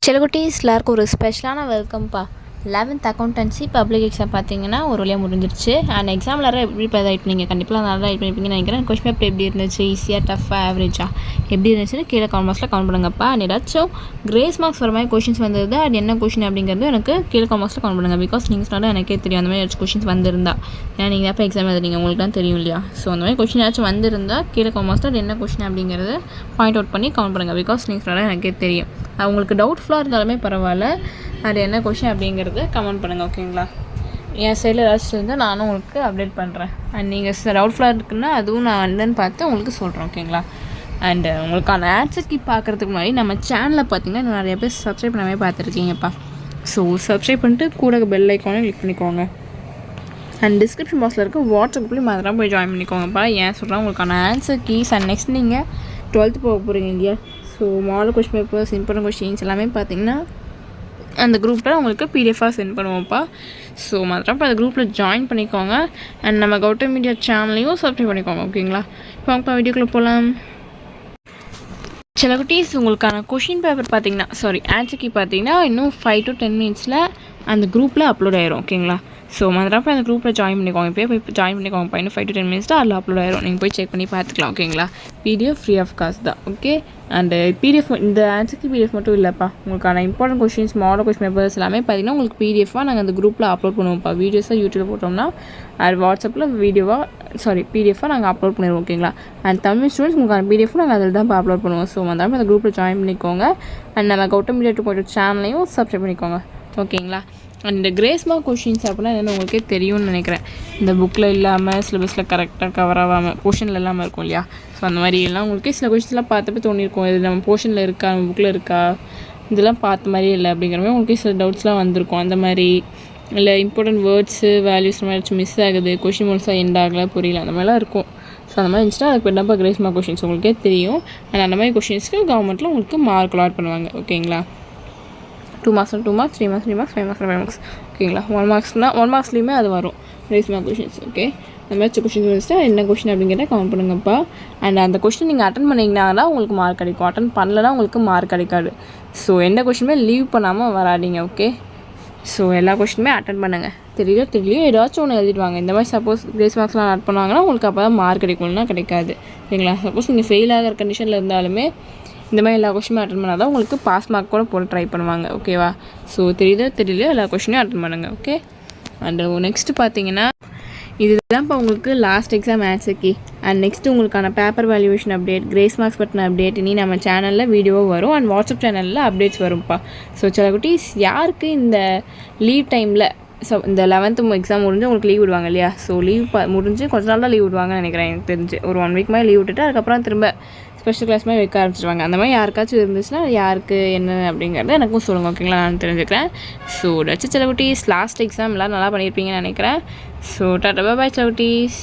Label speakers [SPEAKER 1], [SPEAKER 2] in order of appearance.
[SPEAKER 1] செல்லகுட்டீஸ் எல்லாருக்கும் ஒரு ஸ்பெஷலான வெல்கம்ப்பா. 11th அக்கௌண்டன்சி பப்ளிக் எக்ஸாம் பார்த்தீங்கன்னா ஒரு வழியாக முடிஞ்சிருச்சு. அண்ட் எக்ஸாம் எல்லாரும் எப்படி ப்ரிப்பேர் நீங்கள் கண்டிப்பாக நல்லா ரைட் பண்ணியிருப்பீங்கன்னு நினைக்கிறேன். கொஸ்டின் பேப்பர் எப்படி இருந்துச்சு, ஈஸியாக டஃபாக ஆவரேஜாக எப்படி இருந்துச்சுன்னு கீழே கமெண்ட் பாக்ஸில் கமெண்ட் பண்ணுங்கப்பா. அண்ட் ஏதாச்சும் கிரேஸ் மார்க்ஸ் வர மாதிரி கொஷின்ஸ் வந்தது, அது என்ன கொஷின் அப்படிங்கிறது எனக்கு கீழே கமெண்ட் பாக்ஸில் கமெண்ட் பண்ணுங்கள். பிகாஸ் நீங்கள் சொன்னால் எனக்கே தெரியும் அந்த மாதிரி ஏதாச்சும் கொஷின்ஸ் வந்திருந்தா. ஏன்னா நீங்கள் எப்போ எக்ஸாம் எழுதுறீங்க உங்களுக்கு தான் தெரியும் இல்லையா. ஸோ அந்த மாதிரி கொஷின் ஏதாச்சும் வந்திருந்தால் கீழே கமெண்ட் பாக்ஸில் அது என்ன கொஷின் அப்படிங்கிறது பாயிண்ட் அவுட் பண்ணி கமெண்ட் பண்ணுங்கள். பிகாஸ் நீங்கள் சொன்னால் எனக்கே தெரியும். அவங்களுக்கு டவுட்ஃபுல்லாக இருந்தாலுமே பரவாயில்ல, அது என்ன கொஷின் அப்படிங்கிறது கமெண்ட் பண்ணுங்கள். ஓகேங்களா, என் சைடில் ஏதாச்சும் இருந்தால் நானும் உங்களுக்கு அப்டேட் பண்ணுறேன். அண்ட் நீங்கள் டவுட்ஃபுல்லாக இருக்குன்னா அதுவும் நான் என்னன்னு பார்த்து உங்களுக்கு சொல்கிறேன். ஓகேங்களா, அண்டு உங்களுக்கான ஆன்சர் கீ பார்க்குறதுக்கு முன்னாடி நம்ம சேனலில் பார்த்தீங்கன்னா நிறைய பேர் சப்ஸ்கிரைப் பண்ணாமே பார்த்துருக்கீங்கப்பா. ஸோ சப்ஸ்கிரைப் பண்ணிட்டு கூட பெல் ஐக்கானை கிளிக் பண்ணிக்கோங்க. அண்ட் டிஸ்கிரிப்ஷன் பாக்ஸில் இருக்க வாட்ஸ்அப் குரூப்லேயும் அதெல்லாம் போய் ஜாயின் பண்ணிக்கோங்கப்பா. ஏன் சொல்கிறேன், உங்களுக்கான ஆன்சர் கீஸ் அண்ட் நெக்ஸ்ட் நீங்கள் 12th போக போகிறீங்க இல்லையா. So model question paper, simple questions எல்லாமே பார்த்தீங்கன்னா அந்த குரூப்பில் உங்களுக்கு பிடிஎஃபாக சென்ட் பண்ணுவோம்ப்பா. ஸோ மறக்காம அந்த குரூப்பில் ஜாயின் பண்ணிக்கோங்க. அண்ட் நம்ம கௌதம் மீடியா சேனலையும் சப்ஸ்கிரைப் பண்ணிக்கோங்க. ஓகேங்களா, இப்போ அவங்க வீடியோக்குள்ளே போகலாம். சில குட்டீஸ் உங்களுக்கான கொஷின் பேப்பர் பார்த்தீங்கன்னா ஆன்சர் கீ பார்த்தீங்கன்னா இன்னும் 5 to 10 minutes அந்த குரூப்பில் அப்லோட் ஆயிரும். ஓகேங்களா, ஸோ மறக்காம அந்த குரூப்பில் ஜாயின் பண்ணிக்கோங்க. இப்போ போய் ஜாயின் பண்ணிக்கோங்க. இன்னும் 5 to 10 minutes அதில் அப்லோட் ஆயிரும். நீங்கள் போய் செக் பண்ணி பார்த்துக்கலாம். ஓகேங்களா, பிடிஎஃப் ஃப்ரீ ஆஃப் காஸ்ட் தான். ஓகே, அண்டு பிடிஎஃப் இந்த ஆன்சருக்கு பிடிஎஃப் மட்டும் இல்லைப்பா, உங்களுக்கான important questions, model question papers எல்லாமே பார்த்தீங்கன்னா உங்களுக்கு பிடிஎஃபாக நாங்கள் அந்த குரூப்பில் அப்லோட் பண்ணுவோம்ப்பா. வீடியோஸாக யூடியூப்பில் போட்டோம்னா அது வாட்ஸ்அப்பில் பிடிஎஃபாக நாங்கள் அப்லோட் பண்ணிடுவோம். ஓகேங்களா, அண்ட் தமிழ் ஸ்டூடெண்ட்ஸ் உங்களுக்கான பிடிஎஃப் நாங்கள் அதில் தான் அப்லோட் பண்ணுவோம். ஸோ வந்தாலும் அந்த குரூப்பில் ஜாயின் பண்ணிக்கோங்க. அண்ட் நம்ம கௌதம் மீடியா 2.0 சேனலையும் சப்ஸ்கிரைப் பண்ணிக்கோங்க. ஓகேங்களா, அண்ட் இந்த கிரேஸ் மார்க் கொஷின்ஸ் அப்படின்னா என்னென்னு உங்களுக்கே தெரியும்னு நினைக்கிறேன். இந்த புக்கில் இல்லாமல் சிலபஸில் கரெக்டாக கவர் ஆகாமல் போர்ஷனில் இல்லாமல் இருக்கும் இல்லையா. ஸோ அந்த மாதிரி எல்லாம் உங்களுக்கே சில கொஷின்ஸ்லாம் பார்த்தப்ப தோணியிருக்கும், இது நம்ம போர்ஷனில் இருக்கா, நம்ம புக்கில் இருக்கா, இதெல்லாம் பார்த்த மாதிரியே இல்லை அப்படிங்கிற மாதிரி உங்களுக்கு சில டவுட்ஸ்லாம் வந்திருக்கும். அந்த மாதிரி இல்லை இம்பார்ட்டன்ட் வேர்ட்ஸு வேல்யூஸ் மாதிரி ஏதாச்சும் மிஸ் ஆகுது, கொஷின் முழுசாக எண்ட் ஆகலை, புரியல, அந்த மாதிரிலாம் இருக்கும். ஸோ அந்த மாதிரி இருந்துச்சுன்னா அதுக்கு என்னப்பா கிரேஸ் மார்க் கொஷின்ஸ் உங்களுக்கே தெரியும். அண்ட் அந்த மாதிரி கொஷின்ஸ்க்கு கவர்மெண்ட்டில் உங்களுக்கு மார்க் அலாட் பண்ணுவாங்க. ஓகேங்களா, 2 marks 2 marks, 3 marks 3 marks, 5 marks 5 marks. ஓகேங்களா, 1 marksலேயுமே அது வரும் கிரேஸ் மார்க் கொஷின்ஸ். ஓகே, அந்த மாதிரி கொஷின்ஸ் வந்துச்சுன்னா என்ன கொஷின் அப்படிங்கிறத கமெண்ட் பண்ணுங்கப்பா. அண்ட் அந்த கொஷின் நீங்கள் அட்டன் பண்ணிங்கன்னா உங்களுக்கு மார்க் கிடைக்கும், அட்டன் பண்ணலன்னா உங்களுக்கு மார்க் கிடைக்காது. ஸோ எந்த கொஷினுமே லீவ் பண்ணாமல் வராதிங்க. ஓகே, ஸோ எல்லா கொஷினுமே அட்டன் பண்ணுங்கள். தெரியலையோ ஏதாச்சும் ஒன்று எழுதிடுவாங்க. இந்த மாதிரி சப்போஸ் கிரேஸ் மார்க்ஸ்லாம் ஆட் பண்ணுவாங்கன்னா உங்களுக்கு அப்போ தான் மார்க் கிடைக்கும்னா கிடைக்காது. சரிங்களா, சப்போஸ் நீங்கள் ஃபெயில் ஆகிற கண்டிஷனில் இருந்தாலுமே இந்த மாதிரி எல்லா கொஷினுமே அட்டன் பண்ணால் தான் உங்களுக்கு பாஸ் மார்க் கூட போட ட்ரை பண்ணுவாங்க. ஓகேவா, ஸோ தெரியலையோ எல்லா கொஷினையும் அட்டன் பண்ணுங்கள். ஓகே, அண்டு நெக்ஸ்ட்டு பார்த்தீங்கன்னா இதுதான் இப்போ உங்களுக்கு last exam answer key. And next உங்களுக்கான paper valuation update, grace marks பற்றின அப்டேட் இனி நம்ம சேனலில் வீடியோவும் வரும். அண்ட் வாட்ஸ்அப் சேனலில் அப்டேட்ஸ் வரும்ப்பா. ஸோ சில குட்டீஸ் யாருக்கு இந்த லீவ் டைமில் இந்த 11th எக்ஸாம் முடிஞ்சு உங்களுக்கு லீவ் விடுவாங்க இல்லையா. ஸோ லீவ் முடிஞ்சு கொஞ்ச நாள் தான் லீவ் விடுவாங்கன்னு நினைக்கிறேன். எனக்கு தெரிஞ்சு ஒரு 1 week மாதிரி லீவ் விட்டுட்டு அதுக்கப்புறம் திரும்ப ஸ்பெஷல் கிளாஸ் மாதிரி வைக்க ஆரம்பிச்சிருவாங்க. அந்த மாதிரி யாருக்காச்சும் இருந்துச்சுன்னா யாருக்கு என்ன அப்படிங்கிறத எனக்கும் சொல்லுங்கள். ஓகேங்களா, நான் தெரிஞ்சுக்கிறேன். ஸோ டச்சு செலகுட்டீஸ் லாஸ்ட் எக்ஸாம் எல்லோரும் நல்லா பண்ணியிருப்பீங்கன்னு நினைக்கிறேன். So tata bye செலகுட்டீஸ்.